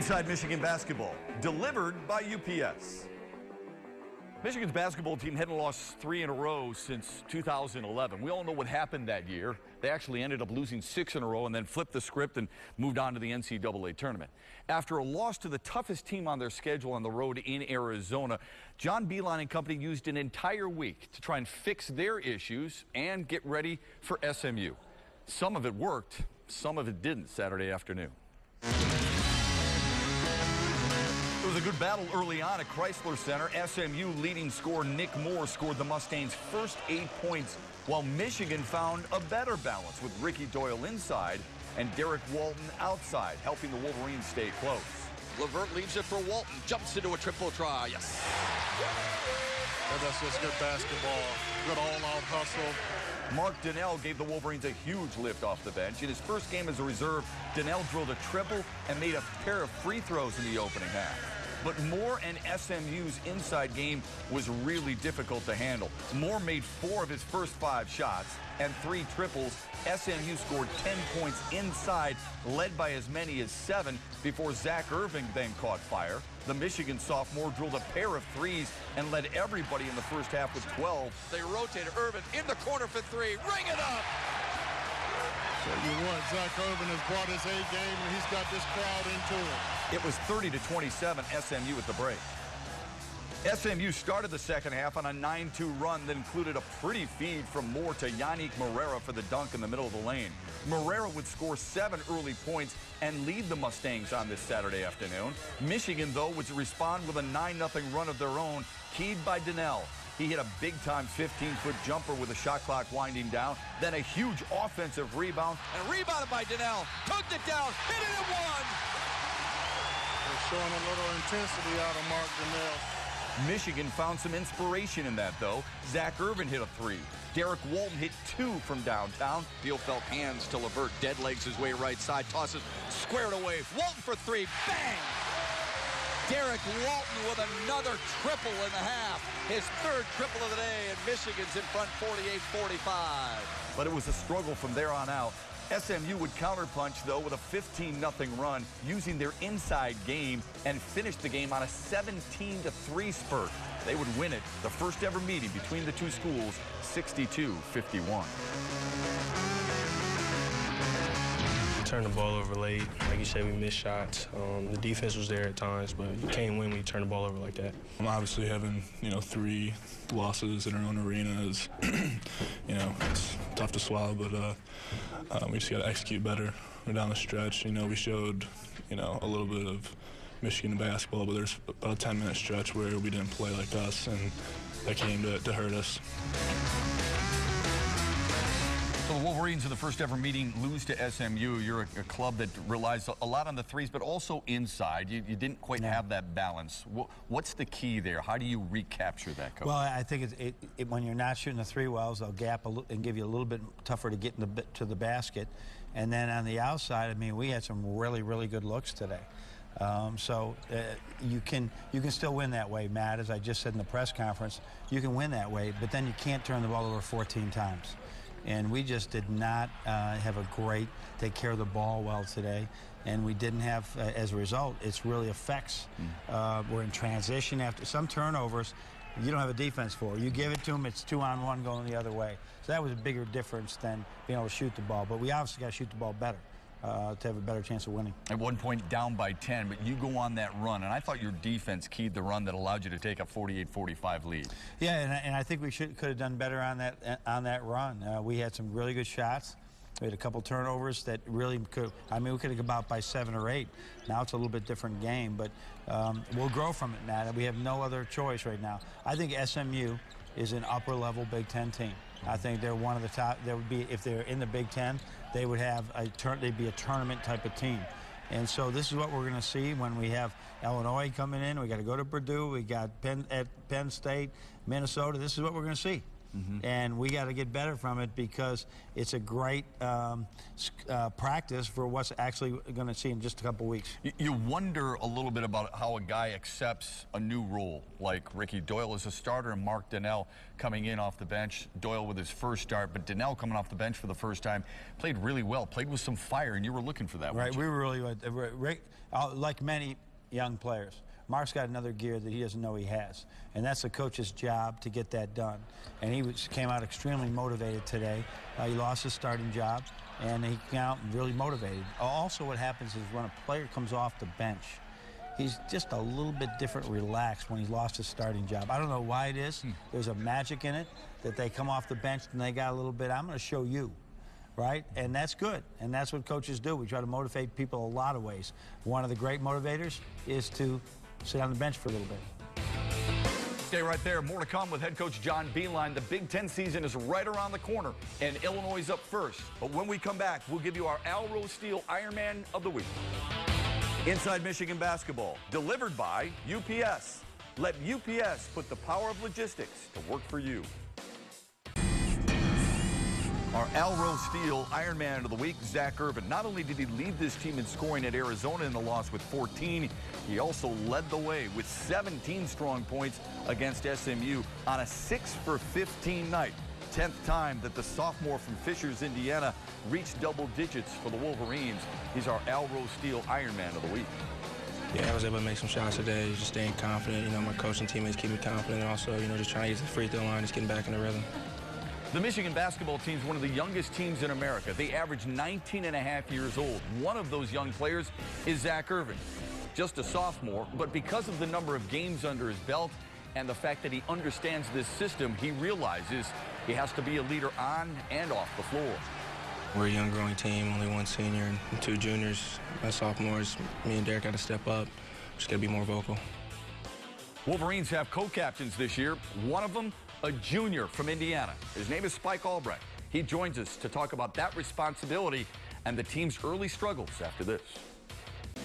Inside Michigan Basketball, delivered by UPS. Michigan's basketball team hadn't lost 3 in a row since 2011. We all know what happened that year. They actually ended up losing 6 in a row and then flipped the script and moved on to the NCAA tournament. After a loss to the toughest team on their schedule on the road in Arizona, John Beilein and company used an entire week to try and fix their issues and get ready for SMU. Some of it worked, some of it didn't Saturday afternoon. It was a good battle early on at Chrysler Center. SMU leading scorer Nick Moore scored the Mustangs' first 8 points, while Michigan found a better balance with Ricky Doyle inside and Derek Walton outside, helping the Wolverines stay close. LeVert leaves it for Walton, jumps into a triple try. Yes. And that's just good basketball, good all-out hustle. Mark Donnell gave the Wolverines a huge lift off the bench. In his first game as a reserve, Donnell drilled a triple and made a pair of free throws in the opening half. But Moore and SMU's inside game was really difficult to handle. Moore made 4 of his first 5 shots and 3 triples. SMU scored 10 points inside, led by as many as 7 before Zach Irving then caught fire. The Michigan sophomore drilled a pair of threes and led everybody in the first half with 12. They rotated Irving in the corner for 3. Ring it up! So you want Zach Irving has brought his A game, and he's got this crowd into it. It was 30-27 SMU at the break. SMU started the second half on a 9-2 run that included a pretty feed from Moore to Yannick Moreira for the dunk in the middle of the lane. Moreira would score 7 early points and lead the Mustangs on this Saturday afternoon. Michigan, though, would respond with a 9-0 run of their own, keyed by Donnell. He hit a big-time 15-foot jumper with the shot clock winding down, then a huge offensive rebound. And rebounded by Donnell, tugged it down, hit it at 1. They're showing a little intensity out of Mark Donnell. Michigan found some inspiration in that, though. Zach Irving hit a 3. Derek Walton hit 2 from downtown. Bielfeldt hands to LeVert, dead legs his way right side, tosses, squared away. Walton for 3, bang! Derek Walton with another triple in the half. His 3rd triple of the day, and Michigan's in front 48-45. But it was a struggle from there on out. SMU would counterpunch, though, with a 15-0 run, using their inside game, and finish the game on a 17-3 spurt. They would win it, the first ever meeting between the two schools, 62-51. Turned the ball over late. Like you said, we missed shots. The defense was there at times, but you can't win when you turn the ball over like that. Obviously having, 3 losses in our own arena is, it's tough to swallow, but we just got to execute better. We're down the stretch. We showed, a little bit of Michigan basketball, but there's about a 10-minute stretch where we didn't play like us, and that came to hurt us. So the Wolverines in the first ever meeting lose to SMU. You're a club that relies a lot on the threes, but also inside. You didn't quite have that balance. What's the key there? How do you recapture that, Coach? Well, I think when you're not shooting the 3 wells, they'll gap and give you a little bit tougher to get to the basket. And then on the outside, we had some really, really good looks today. You can still win that way, Matt. As I just said in the press conference, you can win that way, but then you can't turn the ball over 14 times. And we just did not have a great take care of the ball well today. And we didn't have, as a result, it's really affects. We're in transition after some turnovers. You don't have a defense for. You give it to them, it's 2-on-1 going the other way. So that was a bigger difference than being able to shoot the ball. But we obviously got to shoot the ball better to have a better chance of winning. At one point down by 10, but you go on that run, and I thought your defense keyed the run that allowed you to take a 48-45 lead. Yeah, and I think we could have done better on that run. We had some really good shots. We had a couple turnovers that really could. We could have gone out by 7 or 8. Now it's a little bit different game, but we'll grow from it, Matt. We have no other choice right now. I think SMU is an upper-level Big Ten team. I think they're one of the top. There would be, if they're in the Big Ten, they would have they'd be a tournament type of team. And so this is what we're going to see when we have Illinois coming in. We got to go to Purdue. We got Penn State, Minnesota. This is what we're going to see. And we got to get better from it because it's a great practice for what's actually going to see in just a couple weeks. You wonder a little bit about how a guy accepts a new role, like Ricky Doyle as a starter and Mark Donnell coming in off the bench. Doyle with his first start, but Donnell coming off the bench for the first time, played really well, played with some fire, and you were looking for that. Right, we were really, Rick, like many young players, Mark's got another gear that he doesn't know he has, and that's the coach's job to get that done. And he came out extremely motivated today. He lost his starting job, and he came out really motivated. Also, what happens is when a player comes off the bench, he's just a little bit different, relaxed when he's lost his starting job. I don't know why it is. There's a magic in it that they come off the bench and they got a little bit, I'm going to show you. Right? And that's good. And that's what coaches do. We try to motivate people a lot of ways. One of the great motivators is to sit on the bench for a little bit. Stay right there. More to come with head coach John Beilein. The Big Ten season is right around the corner, and Illinois is up first. But when we come back, we'll give you our Al Rose Steel Ironman of the Week. Inside Michigan basketball, delivered by UPS. Let UPS put the power of logistics to work for you. Our Al Rose Steel Ironman of the Week, Zach Irvin. Not only did he lead this team in scoring at Arizona in the loss with 14, he also led the way with 17 strong points against SMU on a 6-for-15 night. 10th time that the sophomore from Fishers, Indiana, reached double digits for the Wolverines. He's our Al Rose Steel Ironman of the Week. Yeah, I was able to make some shots today, just staying confident. You know, my coach and teammates keep me confident, and also, you know, just trying to get to the free throw line, just getting back in the rhythm. The Michigan basketball team is one of the youngest teams in America. They average 19.5 years old. One of those young players is Zach Irvin, just a sophomore, but because of the number of games under his belt and the fact that he understands this system, he realizes he has to be a leader on and off the floor. We're a young growing team, only one senior and two juniors. As sophomores, me and Derek got to step up. Just got to be more vocal. Wolverines have co-captains this year. One of them, a junior from Indiana. His name is Spike Albrecht. He joins us to talk about that responsibility and the team's early struggles after this.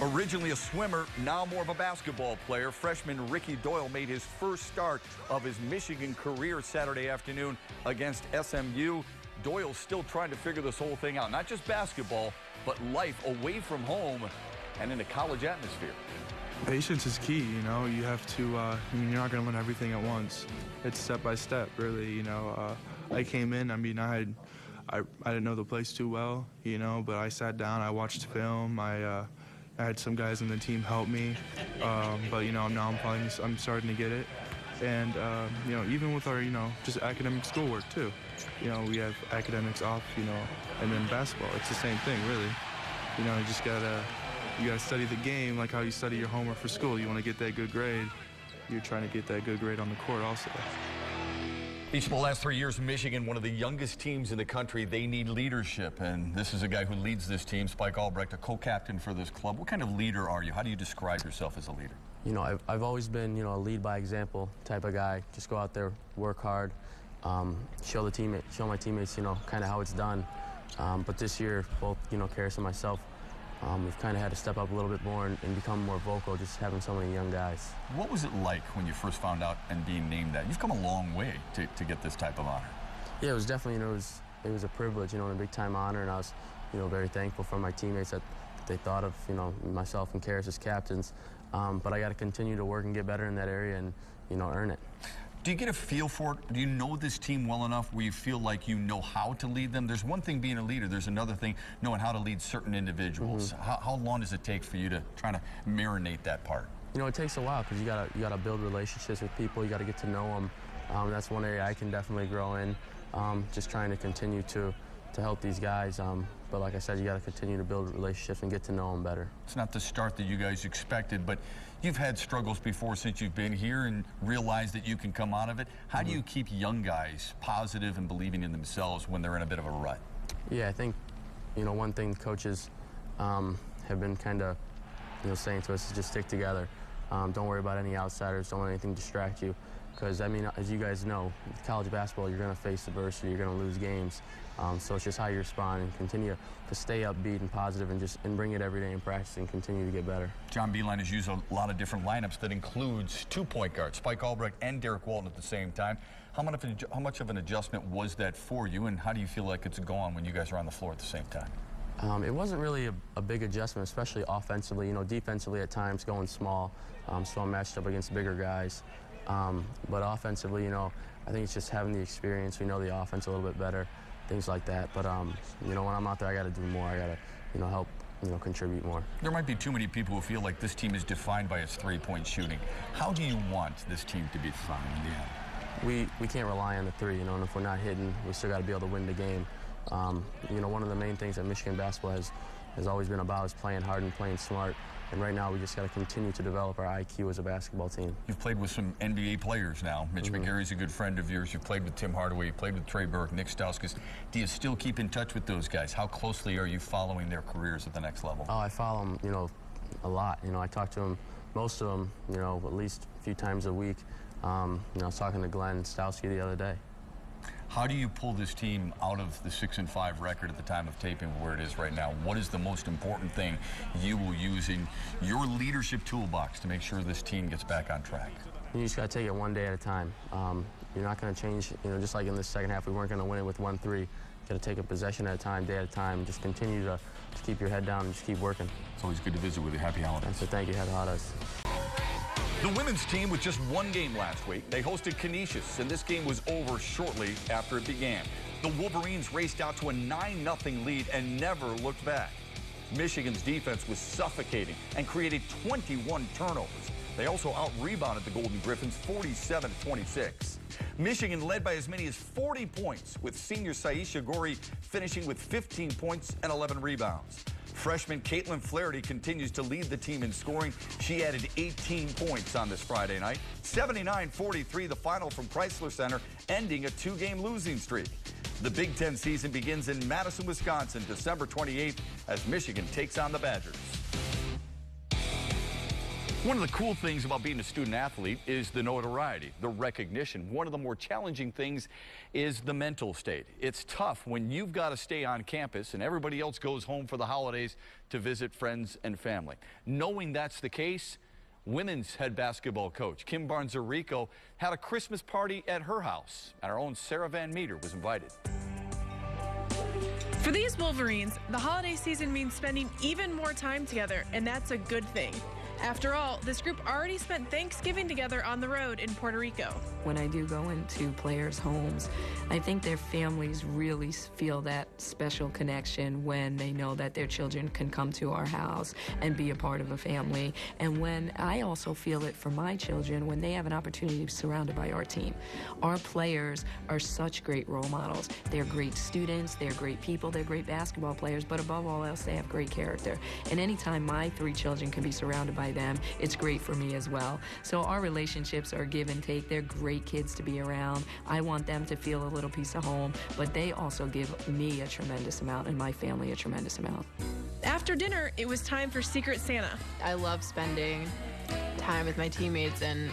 Originally a swimmer, now more of a basketball player, freshman Ricky Doyle made his first start of his Michigan career Saturday afternoon against SMU. Doyle's still trying to figure this whole thing out. Not just basketball, but life away from home and in a college atmosphere. Patience is key, you know. You have to, I mean, you're not going to learn everything at once. It's step by step, really, you know. I came in, I mean, I didn't know the place too well, you know, but I sat down, I watched film, I had some guys on the team help me, but, you know, now I'm starting to get it. And, you know, even with our, you know, just academic schoolwork, too. You know, we have academics off, you know, and then basketball. It's the same thing, really. You know, you just got to... You got to study the game like how you study your homework for school. You want to get that good grade. You're trying to get that good grade on the court also. Each of the last 3 years, Michigan, one of the youngest teams in the country, they need leadership. And this is a guy who leads this team, Spike Albrecht, a co-captain for this club. What kind of leader are you? How do you describe yourself as a leader? You know, I've always been, you know, a lead by example type of guy. Just go out there, work hard, show my teammates, you know, kind of how it's done. But this year, both, you know, Karis and myself, we've kind of had to step up a little bit more and become more vocal, just having so many young guys. What was it like when you first found out and being named that? You've come a long way to get this type of honor. Yeah, it was definitely, you know, it was a privilege, you know, and a big-time honor, and I was, you know, very thankful for my teammates that they thought of, you know, myself and Karis as captains. But I got to continue to work and get better in that area and, you know, earn it. Do you get a feel for it? Do you know this team well enough where you feel like you know how to lead them? There's one thing being a leader. There's another thing knowing how to lead certain individuals. How long does it take for you to try to marinate that part? You know, it takes a while because you gotta build relationships with people. You got to get to know them. That's one area I can definitely grow in. Just trying to continue to help these guys. But like I said, you got to continue to build relationships and get to know them better. It's not the start that you guys expected, but you've had struggles before since you've been here and realized that you can come out of it. How do you keep young guys positive and believing in themselves when they're in a bit of a rut? Yeah, I think, you know, one thing coaches have been kind of, you know, saying to us is just stick together. Don't worry about any outsiders. Don't let anything distract you. because, I mean, as you guys know, college basketball, you're going to face adversity, you're going to lose games. So it's just how you respond and continue to stay upbeat and positive and bring it every day in practice and continue to get better. John Beilein has used a lot of different lineups that includes 2 point guards, Spike Albrecht and Derek Walton at the same time. How much of an adjustment was that for you, and how do you feel like it's gone when you guys are on the floor at the same time? It wasn't really a big adjustment, especially offensively. You know, defensively at times going small, so I'm matched up against bigger guys. But offensively, you know, I think it's just having the experience. We know the offense a little bit better, things like that. But, you know, when I'm out there, I got to do more. I got to, you know, help, you know, contribute more. There might be too many people who feel like this team is defined by its three-point shooting. How do you want this team to be defined in the end? We can't rely on the three, you know, and if we're not hitting, we still got to be able to win the game. You know, one of the main things that Michigan basketball has always been about is playing hard and playing smart. And right now, we just got to continue to develop our IQ as a basketball team. You've played with some NBA players now. Mitch McGary's a good friend of yours. You've played with Tim Hardaway. You played with Trey Burke, Nick Stauskas. Do you still keep in touch with those guys? How closely are you following their careers at the next level? Oh, I follow them, you know, a lot. You know, I talk to them, most of them, you know, at least a few times a week. You know, I was talking to Glenn Stowski the other day. How do you pull this team out of the 6-5 record at the time of taping where it is right now? What is the most important thing you will use in your leadership toolbox to make sure this team gets back on track? You just got to take it one day at a time. You're not going to change, you know, just like in this second half, we weren't going to win it with 1-3. You got to take a possession at a time, day at a time, and just continue to keep your head down and just keep working. It's always good to visit with you. Happy holidays. So thank you. Happy holidays. The women's team with just one game last week. They hosted Canisius, and this game was over shortly after it began. The Wolverines raced out to a 9-0 lead and never looked back. Michigan's defense was suffocating and created 21 turnovers. They also out-rebounded the Golden Griffins 47-26. Michigan led by as many as 40 points, with senior Saisha Gori finishing with 15 points and 11 rebounds. Freshman Caitlin Flaherty continues to lead the team in scoring. She added 18 points on this Friday night. 79-43, the final from Chrysler Center, ending a 2-game losing streak. The Big Ten season begins in Madison, Wisconsin, December 28th, as Michigan takes on the Badgers. One of the cool things about being a student athlete is the notoriety, the recognition. One of the more challenging things is the mental state. It's tough when you've got to stay on campus and everybody else goes home for the holidays to visit friends and family. Knowing that's the case, women's head basketball coach Kim Barnes-Arico had a Christmas party at her house, and our own Sarah Van Meter was invited. For these Wolverines, the holiday season means spending even more time together, and that's a good thing. After all, this group already spent Thanksgiving together on the road in Puerto Rico. When I do go into players' homes, I think their families really feel that special connection when they know that their children can come to our house and be a part of a family. And when I also feel it for my children when they have an opportunity to be surrounded by our team. Our players are such great role models. They're great students, they're great people, they're great basketball players, but above all else, they have great character. And anytime my 3 children can be surrounded by them, it's great for me as well. So our relationships are give and take. They're great kids to be around. I want them to feel a little piece of home, but they also give me a tremendous amount and my family a tremendous amount. After dinner, it was time for Secret Santa. I love spending time with my teammates and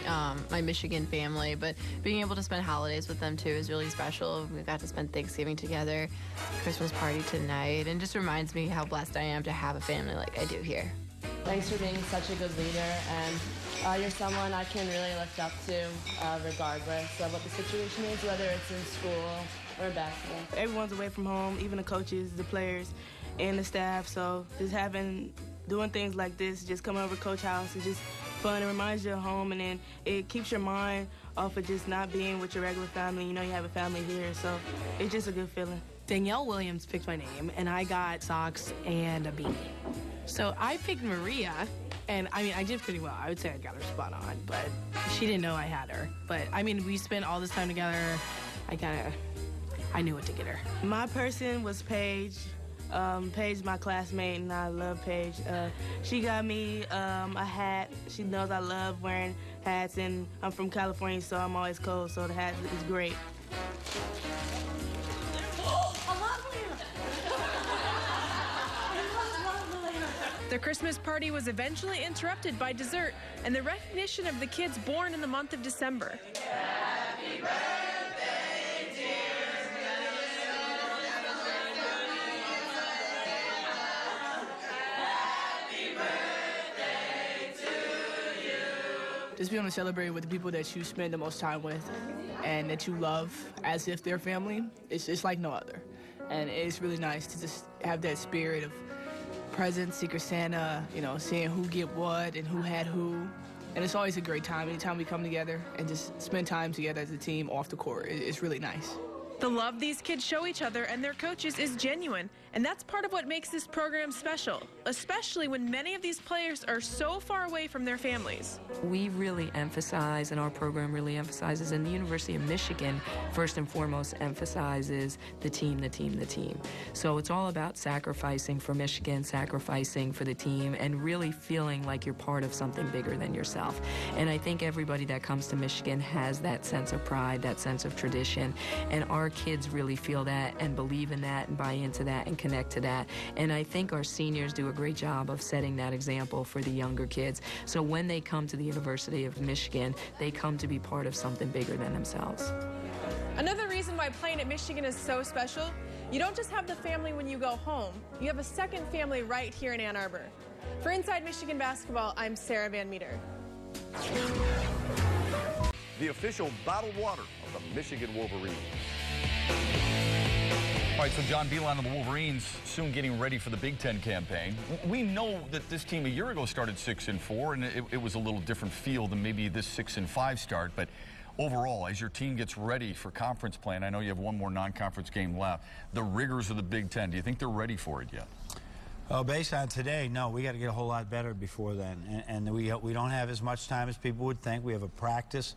my Michigan family, but being able to spend holidays with them too is really special. We got to spend Thanksgiving together, Christmas party tonight, and just reminds me how blessed I am to have a family like I do here. Thanks for being such a good leader, and you're someone I can really look up to regardless of what the situation is, whether it's in school or basketball. Everyone's away from home, even the coaches, the players, and the staff, so just doing things like this, just coming over to Coach House is just fun. It reminds you of home, and then it keeps your mind off of just not being with your regular family. You know you have a family here, so it's just a good feeling. Danielle Williams picked my name, and I got socks and a beanie. So I picked Maria, and I mean, I did pretty well. I would say I got her spot on, but she didn't know I had her. But I mean, we spent all this time together. I knew what to get her. My person was Paige. Paige, my classmate, and I love Paige. She got me a hat. She knows I love wearing hats, and I'm from California, so I'm always cold, so the hat is great. The Christmas party was eventually interrupted by dessert and the recognition of the kids born in the month of December. Happy birthday, dear. Happy birthday to you. Just being able to celebrate with the people that you spend the most time with and that you love as if they're family, it's like no other. And it's really nice to just have that spirit of presents, Secret Santa, you know, seeing who get what and who had who. And it's always a great time anytime we come together and just spend time together as a team off the court. It's really nice. The love these kids show each other and their coaches is genuine, and that's part of what makes this program special, especially when many of these players are so far away from their families. We really emphasize, and our program really emphasizes, and the University of Michigan, first and foremost, emphasizes the team, the team, the team. So it's all about sacrificing for Michigan, sacrificing for the team, and really feeling like you're part of something bigger than yourself. And I think everybody that comes to Michigan has that sense of pride, that sense of tradition, and our kids really feel that and believe in that and buy into that and connect to that. And I think our seniors do a great job of setting that example for the younger kids. So when they come to the University of Michigan, they come to be part of something bigger than themselves. Another reason why playing at Michigan is so special, you don't just have the family when you go home, you have a second family right here in Ann Arbor. For Inside Michigan Basketball, I'm Sarah Van Meter. The official bottled water of the Michigan Wolverines. All right, so John Beilein of the Wolverines soon getting ready for the Big Ten campaign. We know that this team a year ago started 6-4, and it was a little different feel than maybe this 6-5 start. But overall, as your team gets ready for conference play, and I know you have one more non-conference game left, the rigors of the Big Ten, do you think they're ready for it yet? Oh, based on today, no. We got to get a whole lot better before then, and we don't have as much time as people would think. We have a practice,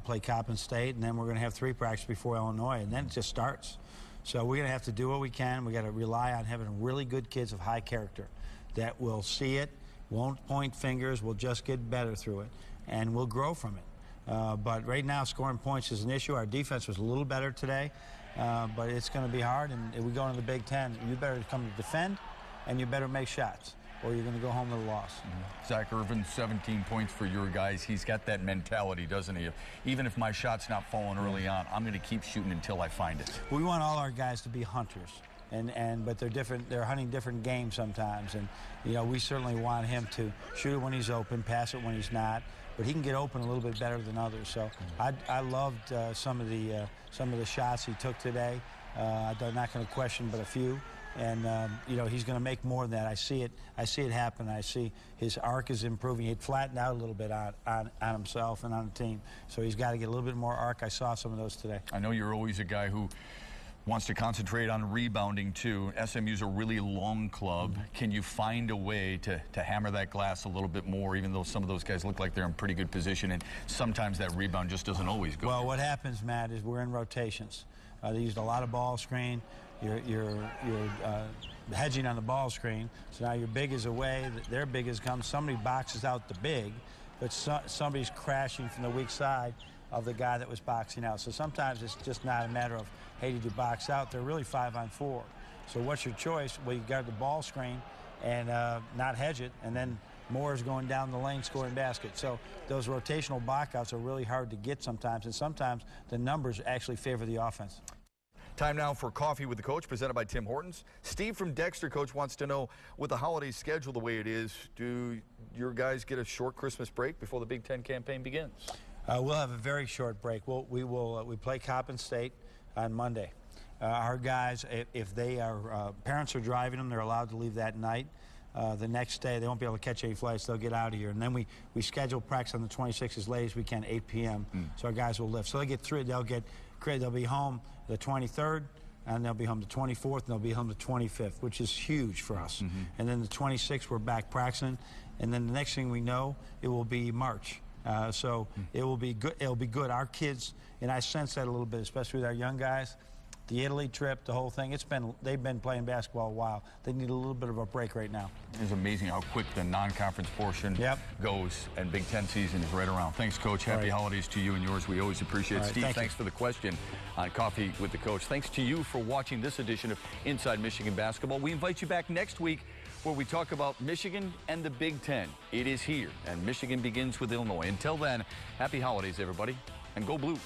play Coppin State, and then we're going to have 3 practices before Illinois, and then it just starts. So we're going to have to do what we can. We got to rely on having really good kids of high character that will see it, won't point fingers, will just get better through it, and we'll grow from it. But right now, scoring points is an issue. Our defense was a little better today, but it's going to be hard. And if we go into the Big Ten, you better come to defend, and you better make shots, or you're going to go home with a loss. Zach Irvin, 17 points for your guys. He's got that mentality, doesn't he? Even if my shot's not falling early on, I'm going to keep shooting until I find it. We want all our guys to be hunters, but they're different. They're hunting different games sometimes, and you know we certainly want him to shoot it when he's open, pass it when he's not. But he can get open a little bit better than others. So I loved some of the shots he took today. I'm not going to question, but a few. And you know he's going to make more than that. I see it happen. I see his arc is improving. He'd flattened out a little bit on himself and on the team. So he's got to get a little bit more arc. I saw some of those today. I know you're always a guy who wants to concentrate on rebounding too. SMU's a really long club. Can you find a way to hammer that glass a little bit more, even though some of those guys look like they're in pretty good position, and sometimes that rebound just doesn't always go? Well, what happens, Matt, is we're in rotations. They used a lot of ball screen. You're hedging on the ball screen, so now your big is away, their big is come. Somebody boxes out the big, but somebody's crashing from the weak side of the guy that was boxing out. So sometimes it's just not a matter of, hey, did you box out? They're really 5-on-4. So what's your choice? Well, you got the ball screen and not hedge it, and then Moore's going down the lane scoring baskets. So those rotational blockouts are really hard to get sometimes, and sometimes the numbers actually favor the offense. Time now for Coffee with the Coach, presented by Tim Hortons. Steve from Dexter, Coach, wants to know, with the holiday schedule the way it is, do your guys get a short Christmas break before the Big Ten campaign begins? We'll have a very short break. We play Coppin State on Monday. Our guys, if they are parents are driving them, they're allowed to leave that night. The next day, they won't be able to catch any flights. They'll get out of here. And then we schedule practice on the 26th as late as we can, 8 p.m. So our guys will lift. So they get through. They'll be home the 23rd, and they'll be home the 24th, and they'll be home the 25th, which is huge for us. And then the 26th, we're back practicing. And then the next thing we know, it will be March. So it will be good. It'll be good. Our kids, and I sense that a little bit, especially with our young guys. The Italy trip, the whole thing, they've been playing basketball a while. They need a little bit of a break right now. It's amazing how quick the non-conference portion goes, and Big Ten season is right around. Thanks, Coach. Happy holidays to you and yours. We always appreciate it. Steve, thanks for the question on Coffee with the Coach. Thanks to you for watching this edition of Inside Michigan Basketball. We invite you back next week where we talk about Michigan and the Big Ten. It is here, and Michigan begins with Illinois. Until then, happy holidays, everybody, and go Blue.